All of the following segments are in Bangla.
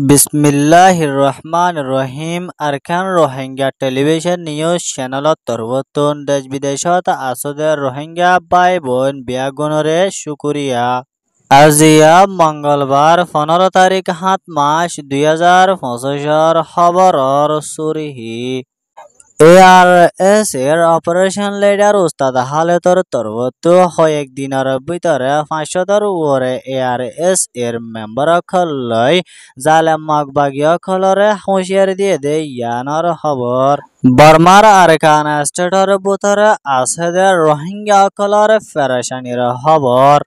बिस्मिल्लाहिर्रहमानिर्रहीम अरकान रोहिंग्या टेलिभिजन न्यूज चैनल तरवतुन देश विदेशत आसोदे रोहिंग्या भाई बोन बियागुनरे शुक्रिया। আজিয়া মঙ্গলবার 15 তারিখ 7 মাস 2025 খবরর সুরিহি ARS এর অপারেশন লিডার উস্তাদ হালেতর তরবত কয়েক দিনের ভিতরে 500 উপরে ARS এর মেম্বার খলই জালেম মগবাগিয়া খলরে হুঁশিয়ারি দিয়ে দেয় ইয়ানোর খবর বর্মার আরকান স্টেটর ভিতরে আছে রোহিঙ্গা খলরে ফেরেশানির খবর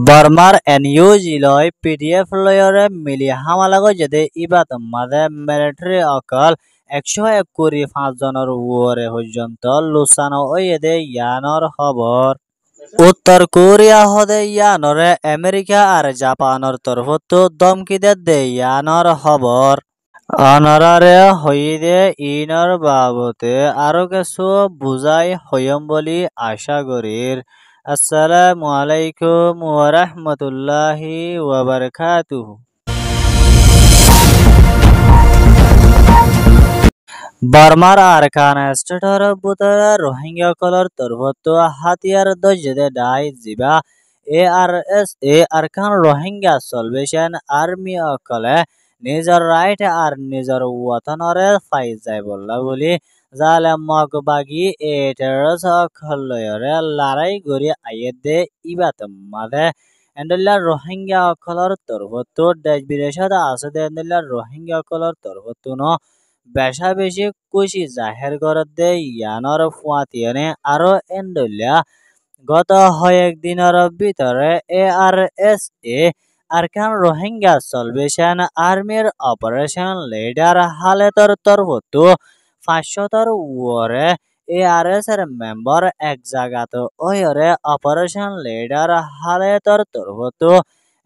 বর্মার এনইউজ লয় PDF লয়রে মিলি হামলা গজে ইবাত মাদে মিলিটারি অকল 101 জনের উপরে পর্যন্ত লুসানো ওয়েদে ইয়ানোর খবর উত্তর কোরিয়া হদে ইয়ানরে আমেরিকা আর জাপানের তরফত দমকি দে ইয়ানোর খবর অনারারে হইদে ইনর বাবতে আরো কিছু বুঝাই হইম বলি আশা করির। আসসালামু আলাইকুম ওয়া রাহমাতুল্লাহি ওয়া বারাকাতুহু। বর্মার আরকান স্টেটর ভিতরে রোহিঙ্গা কলর তরবত হাতিয়ার দজে ডাই জিবা ARS Arkan Rohingya salvation army অকলে নিজের রাইট আর নিজের ওয়াতনরে ফাই যায় বললা বলি জালেম মগবাগি টেরস অকলয়রে লড়াই গরি আইদে ইবাত মাদে এন্ডলা রোহিঙ্গা অকলর তরবত দেশ বিদেশত আছে এন্ডলা রোহিঙ্গা অকলর তরবত ন বেশা বেশি খুশি জাহের করে দে ইয়ানোর ফুয়াতিয়ানে আরো এন্ডলা গত কয়েক দিনের ভিতরে ARS আরকান রোহিঙ্গা সলভেশন আর্মির অপারেশন লিডার হালেতর তরবত 500 উপরে ARS এর মেম্বার এক জায়গাত ওয়রে অপারেশন লিডার হালেতর তরবত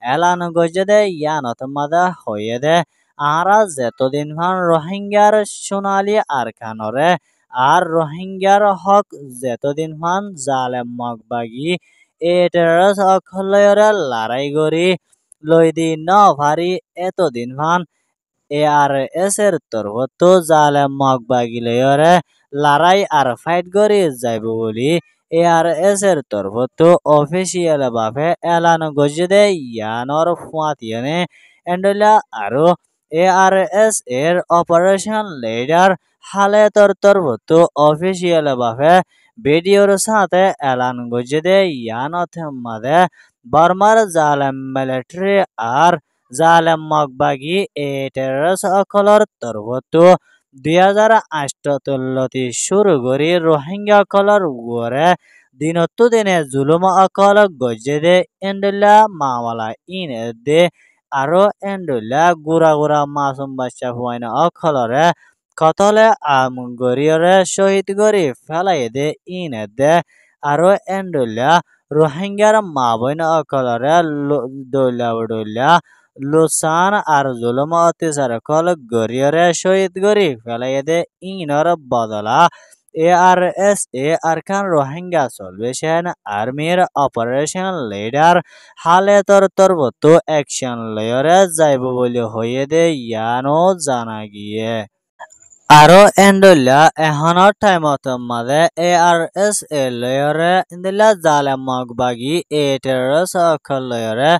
এলান গজে দে ইয়ানত মাদা হয়ে দে আরা যতদিন ভান রোহিঙ্গার সোনালি আরকানরে আর রোহিঙ্গার হক যতদিন ভান জালেম মগবাগি টেরস অখলয়রে লড়াই গরি লই দি ন ভারি এতদিন ভান ARS এর তরফত জালেম মগবাগি লয়রে লড়াই আর ফাইট গরি যাইব বলি ARS এর তরফত অফিসিয়াল ভাবে এলান গজে দে ইয়ানোর ফুয়াতিয়ানে এন্ডলা আরো ARS এর অপারেশন লিডার হালেতর তরবত অফিসিয়াল ভাবে ভিডিওর সাথে এলান গজে দে ইয়ানত মাদে বর্মার জালেম মিলিটারি আর জালেম মগবাগি টেরস অকলর তরবত 2008 শুরু করি রোহিঙ্গা কলর উপরে দিনতো দিনে জুলুম অকল গজে দে এন্ডলা মামলা ইন দে আরো এন্ডলা গুড়া গুড়া মাসুম বাচ্চা হুয়াইনা অকলরে কতলে আম গরিয়রে শহীদ গরি ফেলাই দে ইন দে আরো এন্ডলা রোহিঙ্গার মা বোন অকলরে দৌলা লুসান আর জুলুম অত্যাচার কল গরিয়রে শহীদ গরি ফেলাই দে ইনর বদলা ARS আরকান রোহিঙ্গা সলভেশন আর্মির অপারেশন লিডার হালেতর তরবত অ্যাকশন লয়রে যাইব বলে হয়ে দে ইয়ানো জানা গিয়ে আরো এন্ডলা এহনৰ টাইমত মাদে ARS লয়রে ইন্দিলা জালেম মগবাগি টেরস অকল লয়রে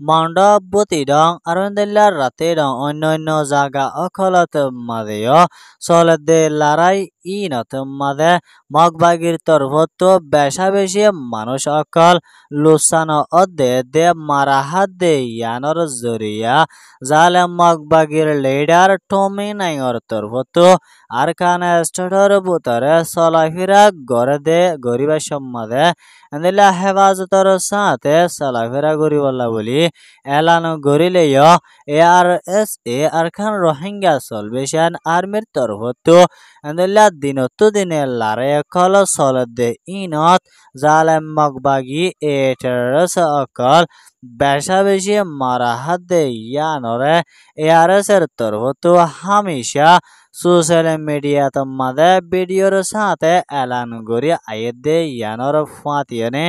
মন্ড বুতি ডং আর ইন্দিলা রাতে ডং অন্য জায়গা অকলত মাদেয় চলে দে লড়াই ইনত মাদে মগবাগির তরফত বেশা বেশি মানুষ অকল লুসানো অদে দে মারা হাত দে ইয়ানোর জরিয়া জালেম মগবাগির লিডার টমি নাইর তরফত আরকান স্টেটর ভিতরে চলাফেরা করে দে গরিবের সম্মাদে এন্দিলা হেফাজতর সাথে চলাফেরা করিবলা বলি এলান গরিলেয় ARS আরকান রোহিঙ্গা সলভেশন আর্মির তরফত এন্দিলা দিনতো দিনে লড়াই অকল চলে দে ইনত জালেম মগবাগি টেরস অকল বেশা বেশি মারা হাত দে ইয়ানরে ARS এর তরফত হামেশা সোশ্যাল মিডিয়াত মাদে ভিডিওর সাথে এলান করি আইদে ইয়ানোর ফাতিয়ানে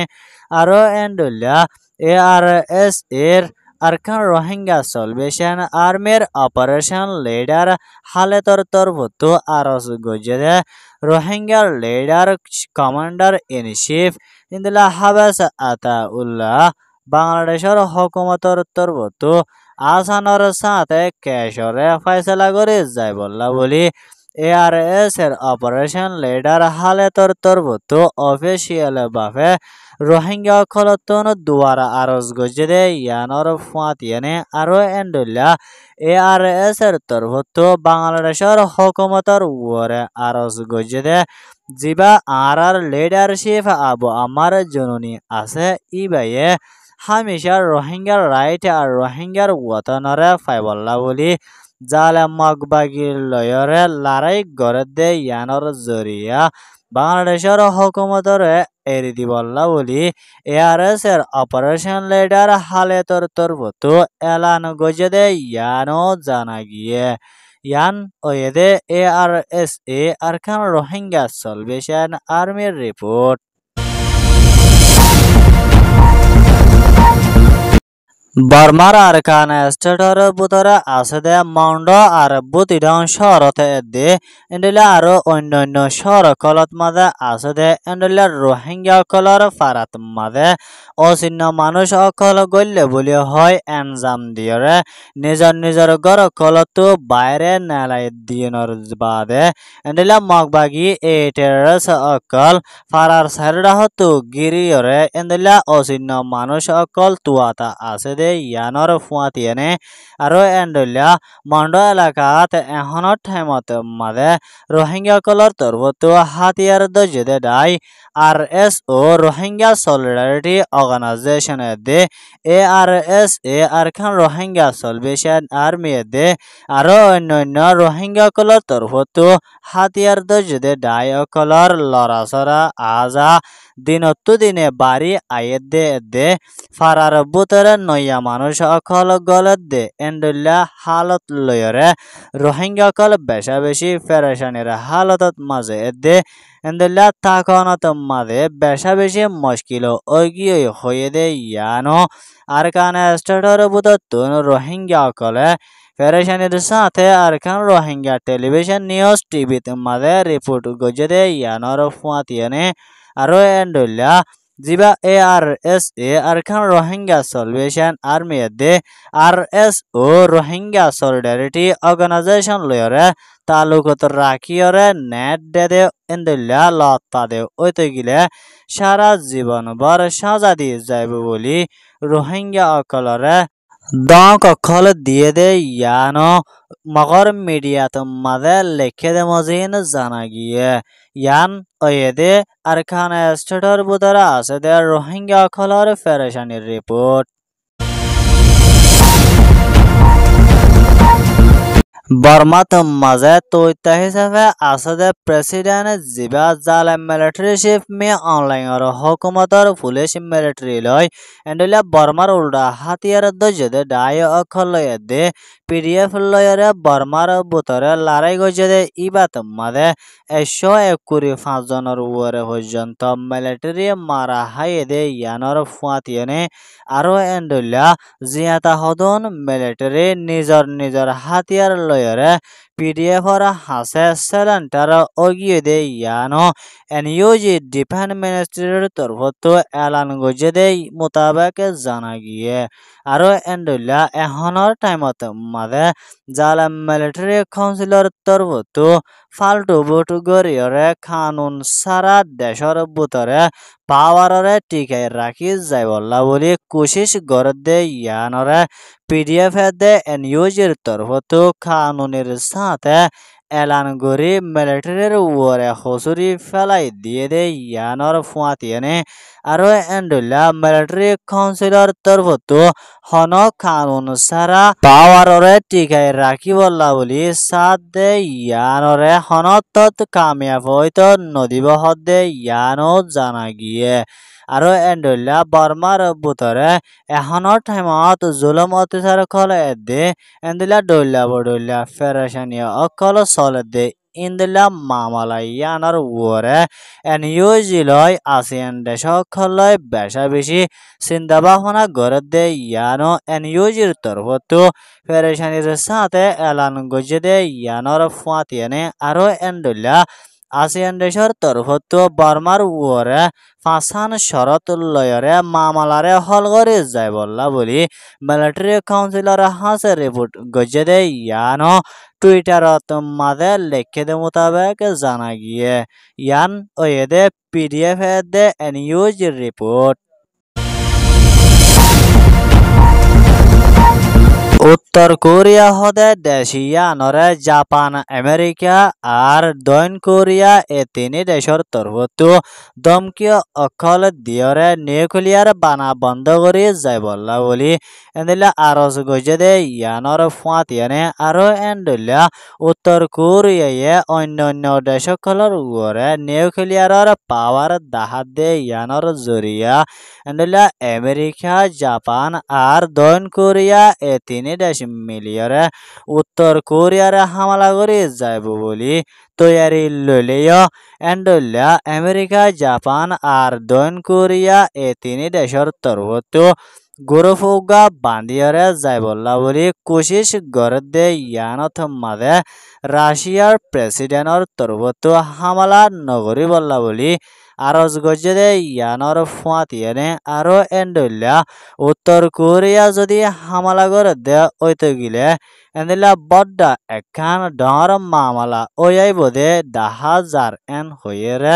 আরো এন্ডুল্লা ARS এর Arkan Rohingya Salvation Army Operation Leader Haletor Torbutu Aros Gojede Rohingya Leader Commander in Chief Indila Habas Ataullah বাংলাদেশের হুকুমতের তরফতো আসানোর সাথে কেশরে ফয়সলা করে যায় বললা বলি এআরএস এর অপারেশন লিডার হালেতর তরফতো অফিসিয়াল ভাবে রোহিঙ্গা খলতন দুয়ারা আরজ গজে ইয়ানর ফুয়াতিয়ানে আরো এন্ডুল্লা এআরএস এর তরফতো বাংলাদেশের হুকুমতের উপরে আরজ গজে জিবা আর লিডারশিপ আবু আমার জননী আছে ইবাইয়ে হামেশা রোহিঙ্গার রাইট আর রোহিঙ্গার ওয়াতনরে ফাইবল্লা বলি জালে মগবাগির লয়রে লড়াই গড়ে দে ইয়ানর জরিয়া বাংলাদেশের হুকুমতরে এরি দিবল্লা বলি এআরএস এর অপারেশন লিডার হালেতর তরফতো এলান গজে দে ইয়ানো জানা গিয়ে ইয়ান ওয়েদে এআরএস এ আরকান রোহিঙ্গা সলভেশন আর্মির রিপোর্ট বর্মার আরকান স্টেটর বুতরে আছে দে মন্ড আর বুতিডন শহরতে দে এন্ডেলে আরো অন্যান্য শহর কলত মাঝে আছে দে এন্ডেলে রোহিঙ্গা কলর ফারাত মাঝে অচিহ্ন মানুষ অকল গল্লে বলি হয় এনজাম দিয়রে নিজর নিজর গর কলত বাইরে নেলাই দিয়নর বাদে এন্ডেলে মগবাগি এ টেরস অকল ফারার সাইডা হতো গিরিয়রে এন্ডেলে অচিহ্ন মানুষ অকল তুয়াতা আছে দে ইয়ানর ফুয়াতিয়ানে আরো এন্ডলিয়া মন্ড এলাকাত এখনৰ টাইমত মাঝে রোহিঙ্গা কলর তরফতো হাতিয়ার দজে die RSO Rohingya solidarity organisation they ARS A Arakan Rohingya salvation army দে আরো অন্যান্য রোহিঙ্গা কলর তরফতো হাতিয়ার দজে ডাই কলর লড়াছড়া আজা দিনতো দিনে বাড়ি আয়ে দে ফারার বুতরে নয়া মানুষ অকল গলত দে এন্ডুল্লা হালত লয়রে রোহিঙ্গা কল বেশা বেশি ফেরেশানির হালতত মাঝে দে এন্ডুল্লা তাকনত মাঝে বেশা বেশি মুশকিল ওগিয়ে হয়ে দে ইয়ানো আরকান স্টেটর বুততুন রোহিঙ্গা কলে ফেরেশানির সাথে আরকান রোহিঙ্গা টেলিভিশন নিউজ টিভিত মাঝে রিপোর্ট গজে দে ইয়ানোর ফুয়াতিয়ানে আরো এন্ডুল্লা জিবা ARS A Arakan Rohingya salvation army দে আরএসও রোহিঙ্গা সলিডারিটি অর্গানাইজেশন লয়রে তালুকত রাখিয়রে নেট দে এন্ডুল্লা লত্তা দে ওইতে গিলে সারা জীবন ভর সাজা দিয়ে যাইব বলি রোহিঙ্গা অকলরে দক অকল দিয়ে দে ইয়ানো মগর মিডিয়াত মাঝে লেখে দে মজিন জানা গিয়ে ইয়ান ওয়েদে আরকান স্টেটর বুতরা আছে দে রোহিঙ্গা অকলর ফেরেশানির রিপোর্ট বর্মাত মাঝে তৈতা হিসাবে আছে দে প্রেসিডেন্ট জিবা জালে মিলিটারি শিপ মে অনলাইন হুকুমতর পুলিশ মিলিটারি লয় এন্ডলে বর্মার উল্টা হাতিয়ার দজে দে ডাই অকল লয়ে দে পিডিএফ লয়রে বর্মার বুতরে লড়াই গজে দে ইবাত মাঝে 125 জনের উপরে পর্যন্ত মিলিটারি মারা হাইয়ে দে ইয়ানর ফুয়াতিয়ানে আরো এন্ডুল্লা জিয়াতা হদন মিলিটারি নিজর নিজর হাতিয়ার লয়রে পিডিএফর হাসে সেলেন্টার অগিয়ে দে ইয়ানো এনইউজি ডিফেন্স মিনিস্ট্রির তরফতো এলান গজে দে মোতাবেক জানা গিয়ে আরো এন্ডুল্লা এখনৰ টাইমত মাঝে জালা মিলিটারি কাউন্সিলর তরফতো ফাল্টু বুট গরিয়রে কানুন সারা দেশর বুতরে পাওয়ারে টিকাই রাখি যাই বললা বলি কোশিশ করে দে ইয়ানরে পিডিএফ দে এনইউজির তরফতো কানুনের সাথে এলান গরি মিলিটারির উপরে হসুরি ফেলাই দিয়ে দে ইয়ানর ফুয়াতিয়ানে আরো এন্ডুল্লা মিলিটারি কাউন্সিলর তরফতো হন কানুন সারা পাওয়ারে টিকাই রাখি বললা বলি সাথ দে ইয়ানরে হনত কামিয়াব হইতো নদীব হদে ইয়ানো জানা গিয়ে আরো এন্ডুল্লা বর্মার বুতরে এখনৰ টাইমত জুলুম অত্যাচার কলে দে এন্ডুল্লা ডল্লা বডল্লা ফেরেশানি অকল চলে দে indela mamalayanar wore NUGloi ASEAN দেশসকললৈ বেশা বেশি চিন্তাভাবনা গড়ে ইয়ানো NUGর তরফতো পেরেশানির সাথে এলান গজে ইয়ানোর ফুয়াতিয়ানে আরো এন্ডুল্লা ASEAN দেশৰ তরফতো বর্মার ওরে ফাঁসান শরত লয়রে মামলারে হল করে যায় বললা বলি মিলিটারি কাউন্সিলর হাসে রিপোর্ট গজে ইয়ানো টুইটারত মাঝে লেখে দে মোতাবেক জানা গিয়ে ইয়ান ওয়েদে PDF দে নিউজ রিপোর্ট উত্তর কোরিয়া হদে দেশিয়ানরে জাপান আমেরিকা আর দক্ষিণ কোরিয়া এ তিনি দেশর তরফতো দমকীয় অকল দিয়রে নিউক্লিয়ার বানা বন্ধ করে যায় বললা বলি এন্দিলা আরজ গজে দে ইয়ানর ফুয়াতিয়ানে আরো এন্ডুল্লা উত্তর কোরিয়ায় অন্য দেশসকলর উপরে নিউক্লিয়ারর পাওয়ার দাহাত দে ইয়ানর জরিয়া এন্ডুল্লা আমেরিকা জাপান আর দক্ষিণ কোরিয়া এ তিনি দেশ মিলিয়রে উত্তর কোরিয়ার হামলা করে যাইব বলি তৈয়ারি লইলেও এন্ডুল্লা আমেরিকা জাপান আর দক্ষিণ কোরিয়া এ তিনি দেশর তরফতো গুরুফুগা বান্ধিয়রে যাই বললা বলি কোশিশ গড়ে দে ইয়ানত মাঝে রাশিয়ার প্রেসিডেন্টর তরফতো হামলা নগরী বললা বলি আরজ গজে দে ইয়ানর ফুয়াতিয়ানে আরো এন্ডুল্লা উত্তর কোরিয়া যদি হামলা করে দে ওইতে গিলে এন্দিলা বড্ডা একখান ডর মামলা ওয়াই বোধে 10,000 হয়ে রে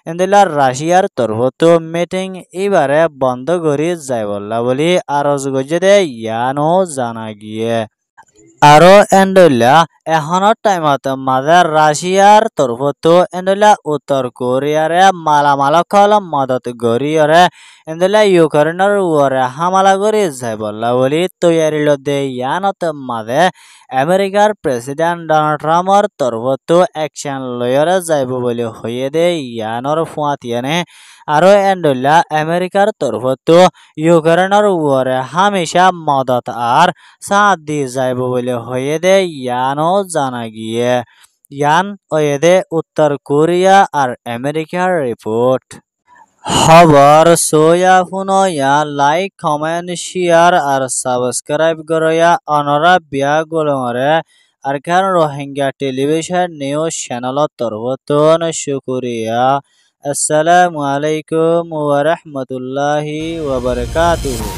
এন্দিলা রাশিয়ার তরফতো মিটিং এবারে বন্ধ করে যায় বললা বলি আরজ গজে দে ইয়ানো জানা গিয়ে আরো এন্ডুল্লা এখনৰ টাইমত মাঝে রাশিয়ার তরফতো এন্ডুল্লা উত্তর কোরিয়ারে মালামালকল মদত গরিয়রে এন্ডুল্লা ইউক্রেনের ওরে হামলা করে যায় বললা বলি তৈয়ারি লদে ইয়ানত মাঝে আমেরিকার প্রেসিডেন্ট ডোনাল্ড ট্রাম্পর তরফতো অ্যাকশন লয়রে যাইব বলে হয়ে দে ইয়ানর ফুয়াতিয়ানে আরো এন্ডুল্লা আমেরিকার তরফতো ইউক্রেনের ওরে হামেশা মদত আর সাথ দিয়ে যাইব বলে হয়ে দে ইয়ানো জানা গিয়ে ইয়ান ওয়েদে উত্তর কোরিয়া আর আমেরিকার রিপোর্ট খবর সোয়া ফুনয়া লাইক কমেন্ট শেয়ার আর সাবস্ক্রাইব করয়া অনরা বিয়া গোলমরে আর কারণ রোহিঙ্গা টেলিভিশন নিউজ চ্যানেলত তরফতন শুকরিয়া আসসালামু আলাইকুম ওয়া রাহমাতুল্লাহি ওয়া বারাকাতুহু।